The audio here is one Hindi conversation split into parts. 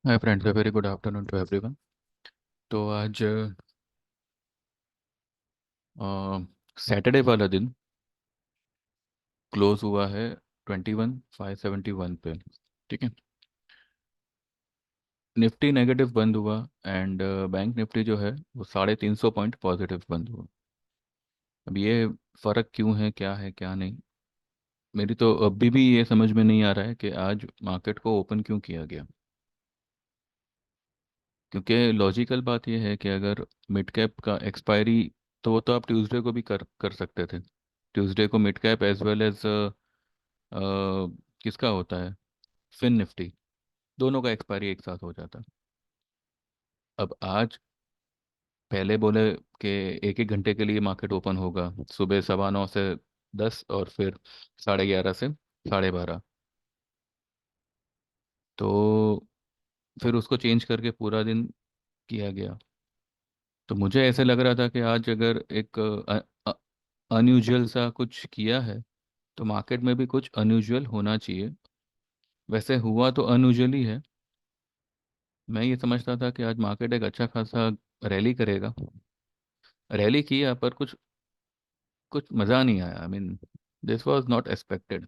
Hi friends, very good afternoon to everyone. तो आज सैटरडे वाला दिन क्लोज हुआ है 21,571 पे। ठीक है। निफ्टी नेगेटिव बंद हुआ एंड बैंक निफ्टी जो है वो 350 पॉइंट पॉजिटिव बंद हुआ। अब ये फ़र्क क्यों है, क्या है क्या नहीं, मेरी तो अभी भी ये समझ में नहीं आ रहा है कि आज मार्केट को ओपन क्यों किया गया। क्योंकि लॉजिकल बात यह है कि अगर मिड कैप का एक्सपायरी, तो वो तो आप ट्यूसडे को भी कर सकते थे। ट्यूसडे को mid cap as well as किसका होता है, फिन निफ्टी, दोनों का एक्सपायरी एक साथ हो जाता। अब आज पहले बोले कि एक एक घंटे के लिए मार्केट ओपन होगा, सुबह 9:15 से 10 और फिर 11:30 से 12:30। तो फिर उसको चेंज करके पूरा दिन किया गया। तो मुझे ऐसे लग रहा था कि आज अगर एक अनयूजुअल सा कुछ किया है तो मार्केट में भी कुछ अनयूजुअल होना चाहिए। वैसे हुआ तो अनयूजुअल ही है। मैं ये समझता था कि आज मार्केट एक अच्छा खासा रैली करेगा। रैली किया पर कुछ कुछ मज़ा नहीं आया। I mean, this was not expected.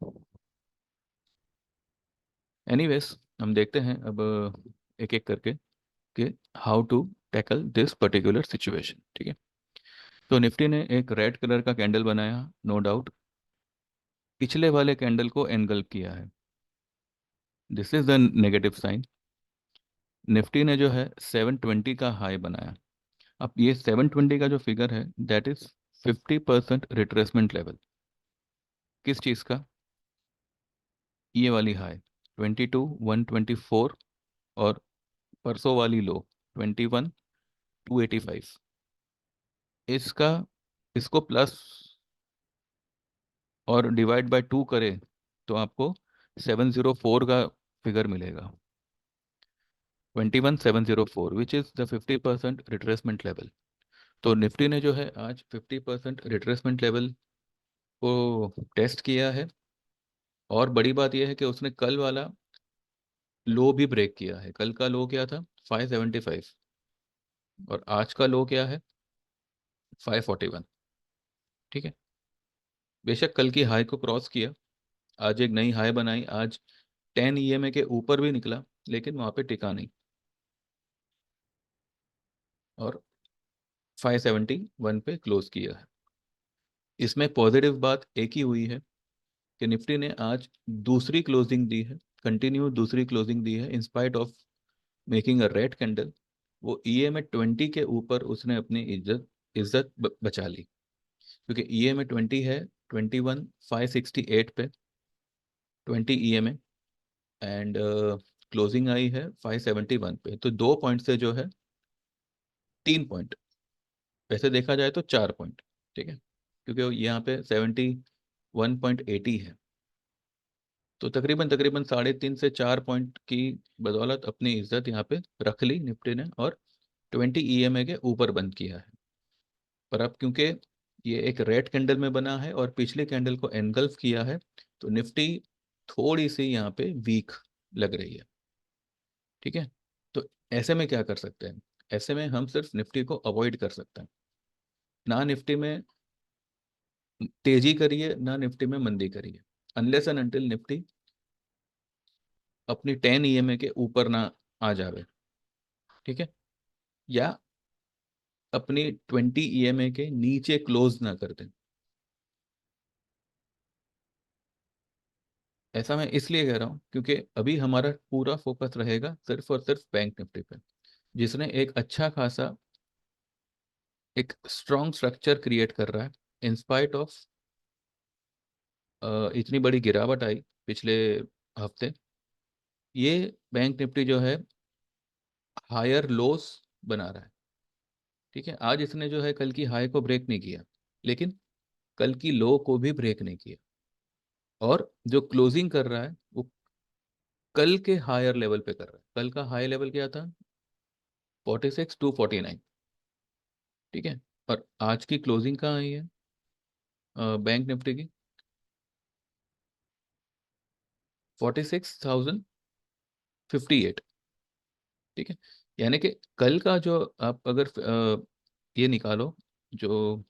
Anyways, हम देखते हैं अब एक एक करके कि how to tackle this particular situation. ठीक है। तो निफ्टी ने एक रेड कलर का कैंडल बनाया, नो डाउट। पिछले वाले कैंडल को एनगल्फ किया है। This is the negative sign. Nifty ने जो है 720 का हाई बनाया। अब ये 720 का जो फिगर है, दैट इज 50% रिट्रेसमेंट लेवल। किस चीज़ का? ये वाली हाई 22,124 और परसों वाली लो 21,285। इसका, इसको प्लस और डिवाइड बाय 2 करें तो आपको 704 का फिगर मिलेगा। 21,704 which is the 50% retracement level. तो निफ्टी ने जो है आज 50% रिट्रेसमेंट लेवल को टेस्ट किया है। और बड़ी बात यह है कि उसने कल वाला लो भी ब्रेक किया है। कल का लो क्या था? 575। और आज का लो क्या है? 541। ठीक है। बेशक कल की हाई को क्रॉस किया, आज एक नई हाई बनाई, आज 10 ईएमए के ऊपर भी निकला, लेकिन वहां पे टिका नहीं और 571 पे क्लोज किया है। इसमें पॉजिटिव बात एक ही हुई है कि निफ्टी ने आज दूसरी क्लोजिंग दी है, कंटिन्यू दूसरी क्लोजिंग दी है, in spite of making a red candle. वो ईएमए 20 के ऊपर उसने अपनी इज्जत इज्जत बचा ली। क्योंकि ईएमए 20 है 21,568 पे, 20 ईएमए, एंड क्लोजिंग आई है 571 पे। तो 2 पॉइंट से जो है 3 पॉइंट, वैसे देखा जाए तो 4 पॉइंट। ठीक है। क्योंकि यहाँ पे 71.80 है। तो तकरीबन तकरीबन 3.5 से 4 पॉइंट की बदौलत अपनी इज्जत यहाँ पे रख ली निफ्टी ने, और 20 ईएमए के ऊपर बंद किया है। पर अब क्योंकि ये एक रेड कैंडल में बना है और पिछले कैंडल को एनगल्फ किया है, तो निफ्टी थोड़ी सी यहाँ पे वीक लग रही है। ठीक है। तो ऐसे में क्या कर सकते हैं? ऐसे में हम सिर्फ निफ्टी को अवॉइड कर सकते हैं। ना निफ्टी में तेजी करिए, ना निफ्टी में मंदी करिए, अनलेस एंड अनटिल निफ्टी अपनी 10 ईएमए के ऊपर ना आ जावे। ठीक है। या अपनी 20 ईएमए के नीचे क्लोज ना कर दें। ऐसा मैं इसलिए कह रहा हूँ क्योंकि अभी हमारा पूरा फोकस रहेगा सिर्फ और सिर्फ बैंक निफ्टी पे, जिसने एक अच्छा खासा एक स्ट्रॉन्ग स्ट्रक्चर क्रिएट कर रहा है इन स्पाइट ऑफ इतनी बड़ी गिरावट आई पिछले हफ्ते। ये बैंक निफ्टी जो है हायर लोस बना रहा है। ठीक है। आज इसने जो है कल की हाई को ब्रेक नहीं किया, लेकिन कल की लो को भी ब्रेक नहीं किया। और जो क्लोजिंग कर रहा है वो कल के हायर लेवल पे कर रहा है। कल का हाई लेवल क्या था? 46,249। ठीक है। और आज की क्लोजिंग कहाँ आई है बैंक निफ्टी की? 46,058। ठीक है, यानी कि कल का जो आप अगर ये निकालो, जो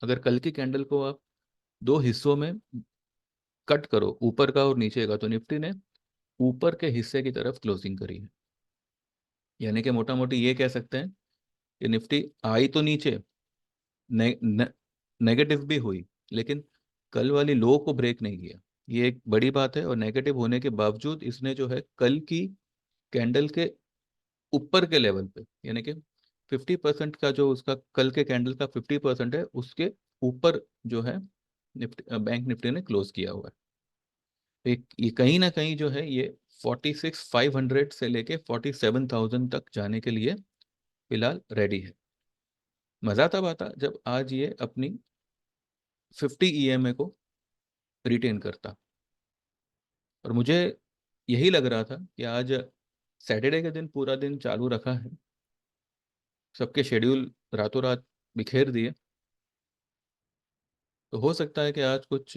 अगर कल की कैंडल को आप दो हिस्सों में कट करो, ऊपर का और नीचे का, तो निफ्टी ने ऊपर के हिस्से की तरफ क्लोजिंग करी है। यानी कि मोटा मोटी ये कह सकते हैं कि निफ्टी आई तो नीचे, नेगेटिव भी हुई, लेकिन कल वाली लो को ब्रेक नहीं किया। ये एक बड़ी बात है, और नेगेटिव होने के बावजूद इसने जो है कल की कैंडल के ऊपर के लेवल पे, यानी कि 50% का जो उसका कल के कैंडल का 50% है, उसके ऊपर जो है निफ्टी, बैंक निफ्टी ने क्लोज किया हुआ है। एक ये कहीं ना कहीं जो है ये 46,500 से लेके 47,000 तक जाने के लिए फिलहाल रेडी है। मजा तब आता जब आज ये अपनी 50 ईएमए को रिटेन करता, और मुझे यही लग रहा था कि आज सैटरडे के दिन पूरा दिन चालू रखा है, सबके शेड्यूल रातों रात बिखेर दिए, तो हो सकता है कि आज कुछ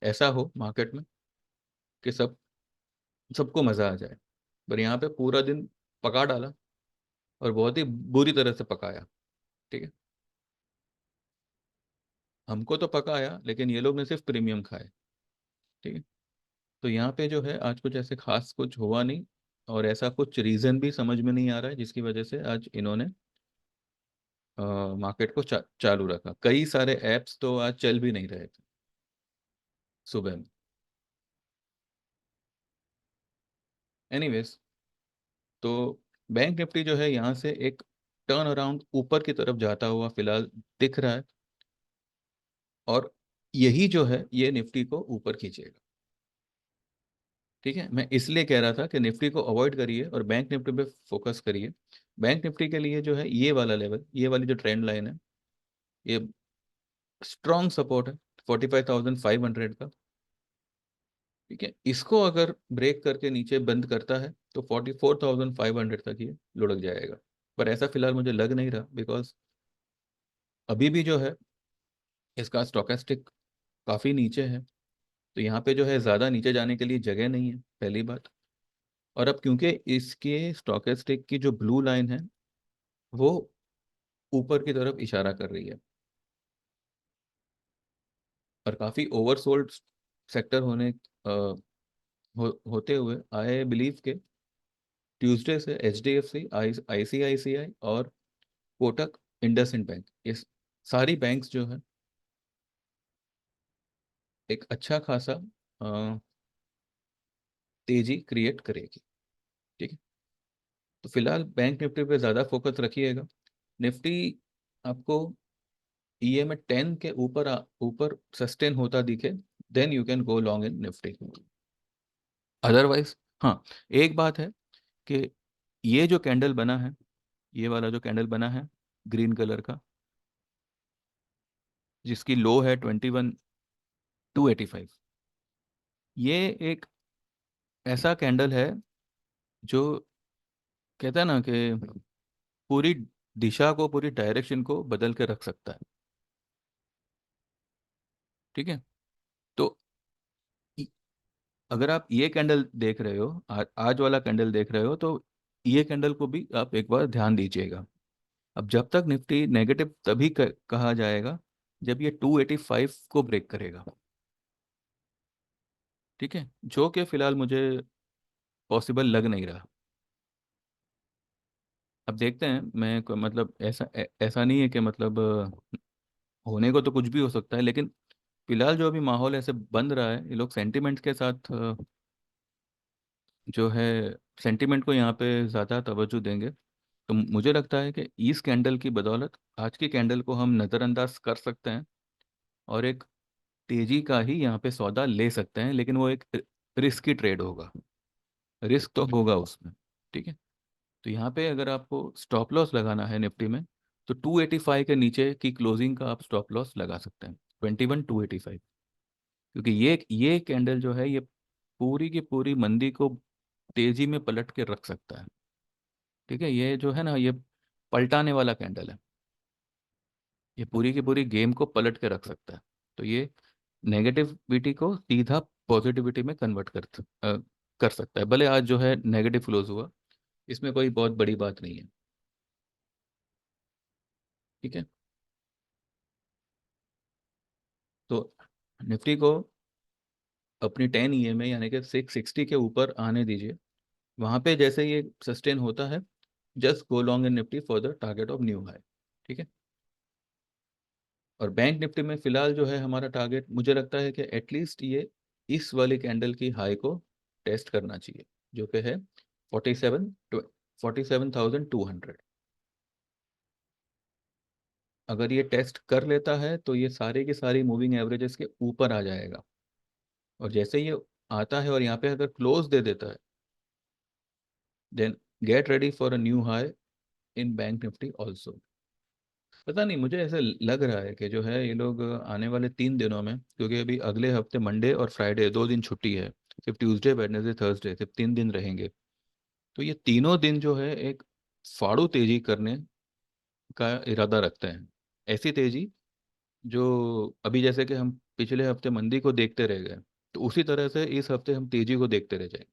ऐसा हो मार्केट में कि सबको मजा आ जाए। पर यहाँ पे पूरा दिन पका डाला, और बहुत ही बुरी तरह से पकाया। ठीक है, हमको तो पकाया, लेकिन ये लोग ने सिर्फ प्रीमियम खाए। ठीक है, तो यहाँ पे जो है आज कुछ ऐसे खास कुछ हुआ नहीं, और ऐसा कुछ रीजन भी समझ में नहीं आ रहा है जिसकी वजह से आज इन्होंने मार्केट को चालू रखा। कई सारे एप्स तो आज चल भी नहीं रहे थे सुबह में। एनीवेज, तो बैंक निफ्टी जो है यहाँ से एक टर्न अराउंड ऊपर की तरफ जाता हुआ फिलहाल दिख रहा है, और यही जो है ये निफ्टी को ऊपर खींचेगा। ठीक है, मैं इसलिए कह रहा था कि निफ्टी को अवॉइड करिए और बैंक निफ्टी पे फोकस करिए। बैंक निफ्टी के लिए जो है ये वाला लेवल, ये वाली जो ट्रेंड लाइन है, ये स्ट्रॉन्ग सपोर्ट है 45,500 का। ठीक है, इसको अगर ब्रेक करके नीचे बंद करता है तो 44,500 तक ये लुढ़क जाएगा। पर ऐसा फिलहाल मुझे लग नहीं रहा, बिकॉज अभी भी जो है इसका स्टोकेस्टिक काफ़ी नीचे है, तो यहाँ पे जो है ज़्यादा नीचे जाने के लिए जगह नहीं है, पहली बात। और अब क्योंकि इसके स्टोकेस्टिक की जो ब्लू लाइन है वो ऊपर की तरफ इशारा कर रही है, और काफ़ी ओवरसोल्ड सेक्टर होते हुए आई बिलीव के ट्यूसडे से HDFC, ICICI और कोटक, इंडसइंड बैंक, ये सारी बैंक्स जो है एक अच्छा खासा अ, तेजी क्रिएट करेगी। ठीक है, तो फिलहाल बैंक निफ्टी पे ज़्यादा फोकस रखिएगा। निफ्टी आपको EM 10 के ऊपर सस्टेन होता दिखे, then you can go long in Nifty. Otherwise, हाँ, एक बात है कि ये जो कैंडल बना है, ये वाला जो कैंडल बना है ग्रीन कलर का, जिसकी लो है 21,285, ये एक ऐसा कैंडल है जो कहता है ना कि पूरी दिशा को, पूरी डायरेक्शन को बदल के रख सकता है। ठीक है, तो इ- अगर आप ये कैंडल देख रहे हो, आज वाला कैंडल देख रहे हो, तो ये कैंडल को भी आप एक बार ध्यान दीजिएगा। अब जब तक निफ्टी नेगेटिव तभी कहा जाएगा जब ये 285 को ब्रेक करेगा। ठीक है, जो कि फिलहाल मुझे पॉसिबल लग नहीं रहा। अब देखते हैं, मैं मतलब ऐसा नहीं है कि मतलब होने को तो कुछ भी हो सकता है, लेकिन फिलहाल जो अभी माहौल ऐसे बन रहा है, ये लोग सेंटिमेंट के साथ जो है सेंटिमेंट को यहाँ पे ज़्यादा तवज्जो देंगे। तो मुझे लगता है कि इस कैंडल की बदौलत आज की कैंडल को हम नज़रअंदाज कर सकते हैं, और एक तेजी का ही यहाँ पे सौदा ले सकते हैं, लेकिन वो एक रिस्की ट्रेड होगा, रिस्क तो होगा उसमें। ठीक है, तो यहाँ पे अगर आपको स्टॉप लॉस लगाना है निफ्टी में, तो 285 के नीचे की क्लोजिंग का आप स्टॉप लॉस लगा सकते हैं, 21,285। क्योंकि ये कैंडल जो है ये पूरी की पूरी मंदी को तेजी में पलट के रख सकता है। ठीक है, ये जो है ना, ये पलटाने वाला कैंडल है, ये पूरी की पूरी गेम को पलट के रख सकता है। तो ये नेगेटिविटी को सीधा पॉजिटिविटी में कन्वर्ट कर सकता है। भले आज जो है नेगेटिव क्लोज हुआ, इसमें कोई बहुत बड़ी बात नहीं है। ठीक है, तो निफ्टी को अपनी 10 EMA यानी कि 660 के ऊपर आने दीजिए। वहां पे जैसे ये सस्टेन होता है, just go long in Nifty for the target of new high. ठीक है, और बैंक निफ्टी में फिलहाल जो है हमारा टारगेट, मुझे लगता है कि एटलीस्ट ये इस वाली कैंडल की हाई को टेस्ट करना चाहिए, जो कि है 47,200। अगर ये टेस्ट कर लेता है तो ये सारे की सारी मूविंग एवरेजेस के ऊपर आ जाएगा, और जैसे ये आता है और यहाँ पे अगर क्लोज दे देता है, then get ready for a new high in bank Nifty also. पता नहीं, मुझे ऐसा लग रहा है कि जो है ये लोग आने वाले 3 दिनों में, क्योंकि अभी अगले हफ्ते मंडे और फ्राइडे 2 दिन छुट्टी है, सिर्फ ट्यूसडे वेडनेसडे थर्सडे सिर्फ 3 दिन रहेंगे। तो ये तीनों दिन जो है एक फाड़ू तेजी करने का इरादा रखते हैं। ऐसी तेजी जो अभी जैसे कि हम पिछले हफ्ते मंदी को देखते रह गए, तो उसी तरह से इस हफ्ते हम तेजी को देखते रह जाएंगे।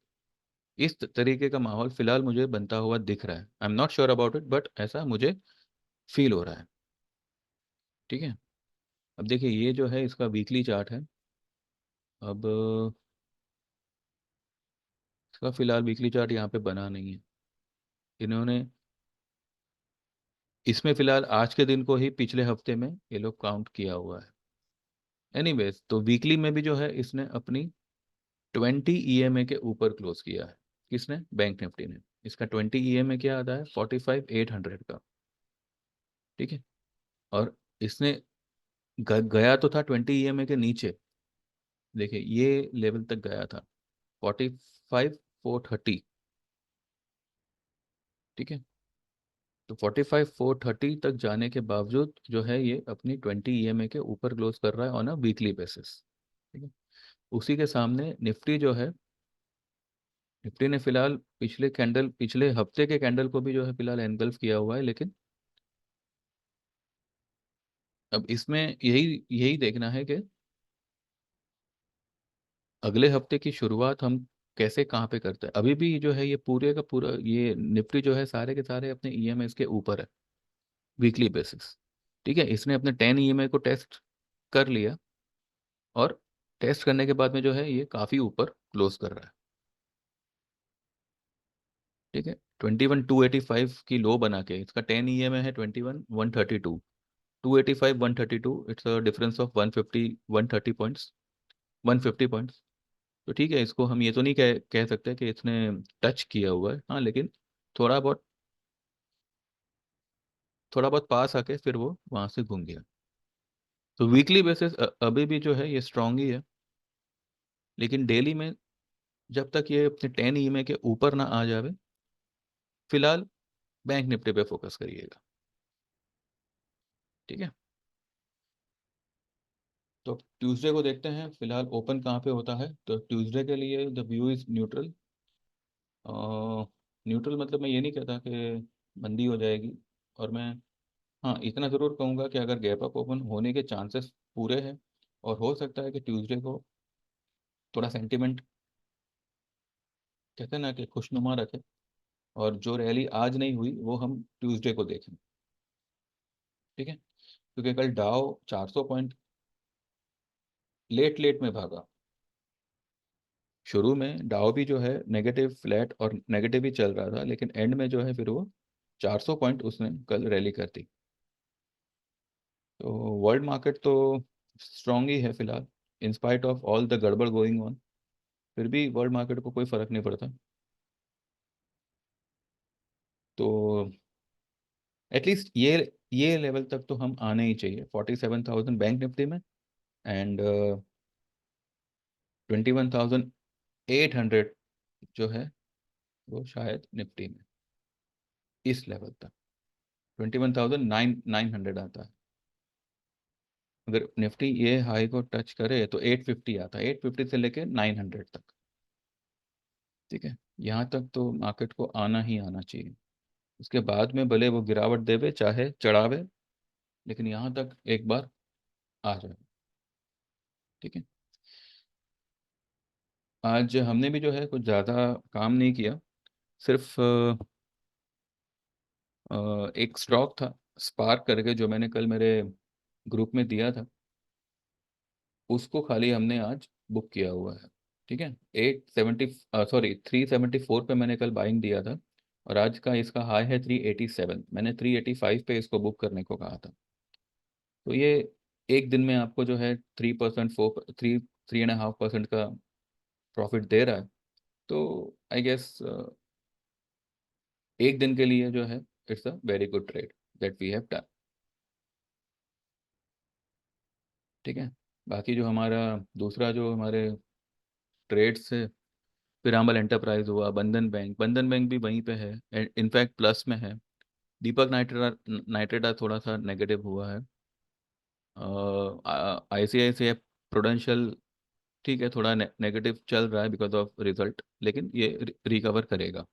इस तरीके का माहौल फिलहाल मुझे बनता हुआ दिख रहा है। I am not sure about it, but ऐसा मुझे फील हो रहा है। ठीक है, अब देखिए ये जो है इसका वीकली चार्ट है। अब इसका फिलहाल वीकली चार्ट यहाँ पे बना नहीं है इन्होंने। इसमें फिलहाल आज के दिन को ही पिछले हफ्ते में ये लोग काउंट किया हुआ है। एनीवेज, तो वीकली में भी जो है इसने अपनी 20 EMA के ऊपर क्लोज किया है। किसने? बैंक निफ्टी ने। इसका 20 EMA क्या आता है? 45,800 का। ठीक है, और इसने गया तो था 20 EMA के नीचे। देखिए ये लेवल तक गया था 45,430। ठीक है, तो 45,430 तक जाने के बावजूद जो है ये अपनी 20 EMA के ऊपर क्लोज कर रहा है ऑन अ वीकली बेसिस। ठीक है, उसी के सामने निफ्टी जो है, निफ्टी ने फिलहाल पिछले हफ्ते के कैंडल को भी जो है फिलहाल एनगल्फ किया हुआ है, लेकिन अब इसमें यही यही देखना है कि अगले हफ्ते की शुरुआत हम कैसे कहाँ पे करते हैं। अभी भी जो है ये पूरे का पूरा ये निफ्टी जो है सारे के सारे अपने ईएमएस के ऊपर है वीकली बेसिस। ठीक है, इसने अपने 10 EMA को टेस्ट कर लिया, और टेस्ट करने के बाद में जो है ये काफ़ी ऊपर क्लोज कर रहा है। ठीक है, 21,285 की लो बना के इसका 10 EMA है 21,132। 285 132, it's a difference of 150 points. तो ठीक है, इसको हम ये तो नहीं कह सकते कि इसने टच किया हुआ है, हाँ, लेकिन थोड़ा बहुत थोड़ा बहुत पास आके फिर वो वहां से घूम गया। तो वीकली बेसिस अभी भी जो है ये स्ट्रांग ही है, लेकिन डेली में जब तक ये अपने 10 EMA के ऊपर ना आ जावे, फिलहाल बैंक निफ्टी पे फोकस करिएगा। ठीक है, तो ट्यूसडे को देखते हैं फिलहाल ओपन कहाँ पे होता है। तो ट्यूसडे के लिए the view is neutral. Neutral मतलब मैं ये नहीं कहता कि मंदी हो जाएगी, और मैं, हाँ, इतना ज़रूर कहूँगा कि अगर गैप अप ओपन होने के चांसेस पूरे हैं, और हो सकता है कि ट्यूसडे को थोड़ा सेंटिमेंट, कहते हैं ना कि खुशनुमा रखे, और जो रैली आज नहीं हुई वो हम ट्यूसडे को देखें। ठीक है, क्योंकि कल डाउ 400 पॉइंट लेट लेट में भागा। शुरू में डाउ भी जो है नेगेटिव फ्लैट और नेगेटिव ही चल रहा था, लेकिन एंड में जो है फिर वो 400 पॉइंट उसने कल रैली कर दी। तो वर्ल्ड मार्केट तो स्ट्रांग ही है फिलहाल, in spite of all the गड़बड़ गोइंग ऑन। फिर भी वर्ल्ड मार्केट को कोई फर्क नहीं पड़ता। तो एटलीस्ट ये लेवल तक तो हम आने ही चाहिए, 47,000 बैंक निफ्टी में, एंड 21,800 जो है वो शायद निफ्टी में, इस लेवल तक 21,900 आता है। अगर निफ्टी ये हाई को टच करे तो 850 आता है, 850 से लेके 900 तक। ठीक है, यहाँ तक तो मार्केट को आना ही आना चाहिए। उसके बाद में भले वो गिरावट देवे चाहे चढ़ावे, लेकिन यहाँ तक एक बार आ जाए। ठीक है, आज हमने भी जो है कुछ ज़्यादा काम नहीं किया, सिर्फ एक स्टॉक था स्पार्क करके, जो मैंने कल मेरे ग्रुप में दिया था, उसको खाली हमने आज बुक किया हुआ है। ठीक है, 374 पे मैंने कल बाइंग दिया था, और आज का इसका हाई है 387। मैंने 385 पे इसको बुक करने को कहा था। तो ये एक दिन में आपको जो है 3%, 3.5% का प्रॉफिट दे रहा है। तो आई गेस एक दिन के लिए जो है it's a very good trade that we have done. ठीक है, बाकी जो हमारा दूसरा जो हमारे ट्रेड्स है, पिरामल एंटरप्राइज हुआ, बंधन बैंक भी वहीं पे है, इनफैक्ट प्लस में है। दीपक नाइट्रेटा नाइट्रेटा थोड़ा सा नेगेटिव हुआ है। आईसीआईसीआई प्रुडेंशियल ठीक है, थोड़ा नेगेटिव चल रहा है बिकॉज ऑफ रिजल्ट, लेकिन ये रिकवर करेगा,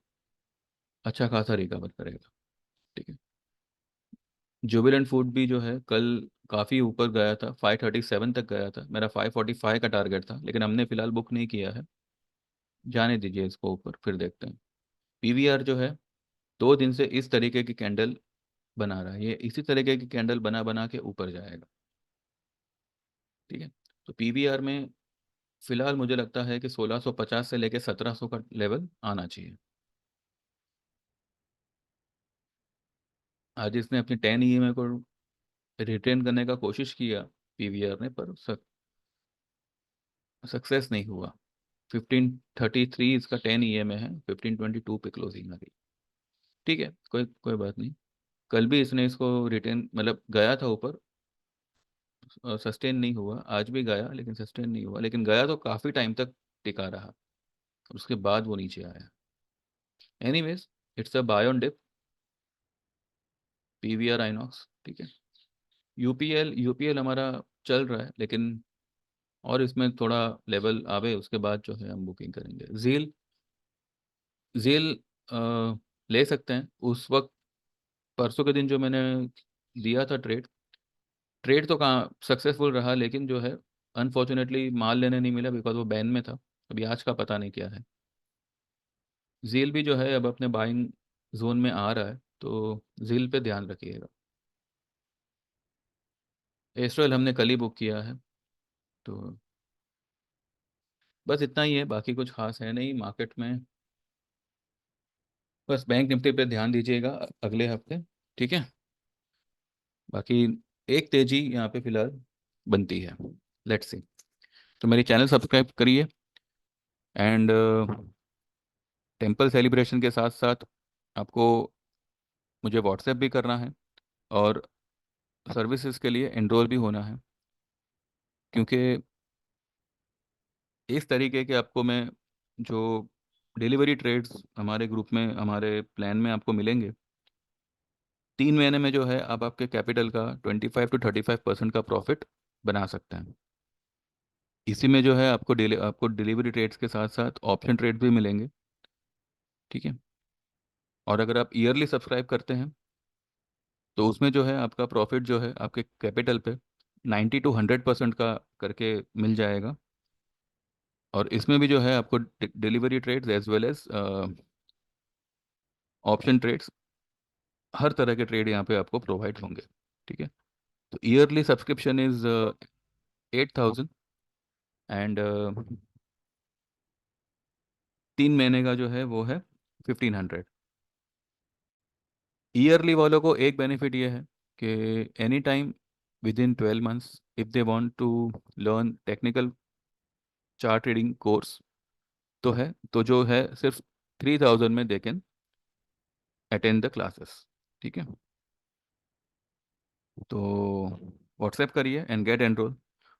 अच्छा खासा रिकवर करेगा। ठीक है, जुबिलेंट फूड भी जो है कल काफ़ी ऊपर गया था, 537 तक गया था। मेरा 545 का टारगेट था, लेकिन हमने फिलहाल बुक नहीं किया है। जाने दीजिए इसको ऊपर, फिर देखते हैं। पीवीआर जो है 2 दिन से इस तरीके की कैंडल बना रहा है, ये इसी तरीके की कैंडल बना बना के ऊपर जाएगा। ठीक है, तो पीवीआर में फिलहाल मुझे लगता है कि 1650 से लेके 1700 का लेवल आना चाहिए। आज इसने अपनी 10 ईएमए को रिटेन करने का कोशिश किया पीवीआर ने, पर सक्सेस नहीं हुआ। 1533 इसका 10 ईएमए है, 1522 पे क्लोजिंग आ गई। ठीक है, कोई कोई बात नहीं। कल भी इसने इसको रिटेन, मतलब गया था ऊपर, सस्टेन नहीं हुआ। आज भी गया लेकिन सस्टेन नहीं हुआ, लेकिन गया तो काफ़ी टाइम तक टिका रहा, उसके बाद वो नीचे आया। Anyways, it's a buy on dip, PVR Inox. ठीक है, यूपीएल यूपीएल हमारा चल रहा है, लेकिन और इसमें थोड़ा लेवल आवे उसके बाद जो है हम बुकिंग करेंगे। झील झील ले सकते हैं। उस वक्त परसों के दिन जो मैंने दिया था ट्रेड, ट्रेड तो कहाँ सक्सेसफुल रहा, लेकिन जो है अनफॉर्चुनेटली माल लेने नहीं मिला बिकॉज वो बैन में था। अभी आज का पता नहीं क्या है। झील भी जो है अब अपने बाइंग जोन में आ रहा है, तो झील पे ध्यान रखिएगा। एस्ट्रल हमने कल ही बुक किया है। तो बस इतना ही है, बाकी कुछ खास है नहीं मार्केट में। बस बैंक निफ्टी पे ध्यान दीजिएगा अगले हफ्ते। ठीक है, बाकी एक तेजी यहाँ पे फिलहाल बनती है। Let's see. तो मेरी चैनल सब्सक्राइब करिए, एंड टेम्पल सेलिब्रेशन के साथ साथ आपको मुझे व्हाट्सएप भी करना है, और सर्विसेज के लिए एनरोल भी होना है, क्योंकि इस तरीके के आपको मैं जो डिलीवरी ट्रेड्स हमारे ग्रुप में, हमारे प्लान में आपको मिलेंगे, 3 महीने में जो है आप आपके कैपिटल का 25 to 35% का प्रॉफिट बना सकते हैं। इसी में जो है आपको डिलीवरी ट्रेड्स के साथ साथ ऑप्शन ट्रेड भी मिलेंगे। ठीक है, और अगर आप ईयरली सब्सक्राइब करते हैं, तो उसमें जो है आपका प्रॉफिट जो है आपके कैपिटल पे 90 to 100% का करके मिल जाएगा। और इसमें भी जो है आपको delivery trades as well as option trades, हर तरह के ट्रेड यहाँ पे आपको प्रोवाइड होंगे। ठीक है, तो ईयरली सब्सक्रिप्शन इज 8000, एंड 3 महीने का जो है वो है 1500। ईयरली वालों को एक बेनिफिट ये है कि any time within 12 months if they want to learn technical chart reading course, तो है, तो जो है सिर्फ 3000 में they can attend the classes. ठीक है, तो व्हाट्सएप करिए एंड गेट एनरोल।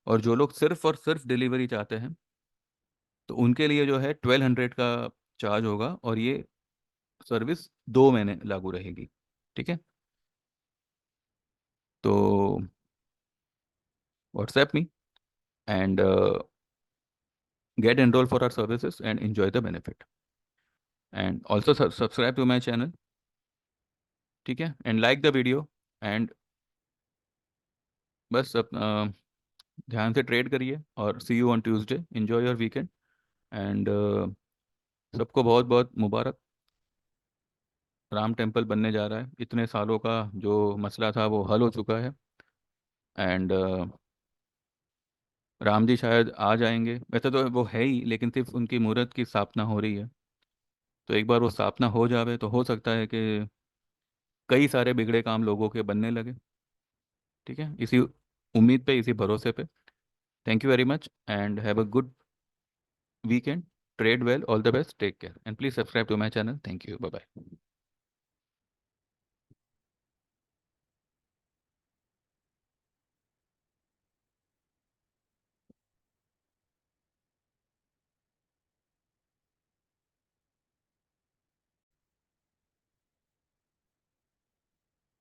और जो लोग सिर्फ और सिर्फ डिलीवरी चाहते हैं, तो उनके लिए जो है 1200 का चार्ज होगा, और ये सर्विस 2 महीने लागू रहेगी। ठीक है, तो WhatsApp me and get enroll for our services and enjoy the benefit, and also subscribe to my channel. ठीक है, and like the video, and बस ध्यान से ट्रेड करिए, और see you on Tuesday. enjoy your weekend, and सबको बहुत बहुत मुबारक राम टेम्पल बनने जा रहा है। इतने सालों का जो मसला था वो हल हो चुका है। एंड राम जी शायद आ जाएंगे, वैसे तो वो है ही, लेकिन सिर्फ उनकी मूर्त की स्थापना हो रही है। तो एक बार वो स्थापना हो जावे तो हो सकता है कि कई सारे बिगड़े काम लोगों के बनने लगे। ठीक है, इसी उम्मीद पे, इसी भरोसे पे। Thank you very much and have a good weekend. Trade well, all the best, take care and please subscribe to my channel. Thank you, bye bye.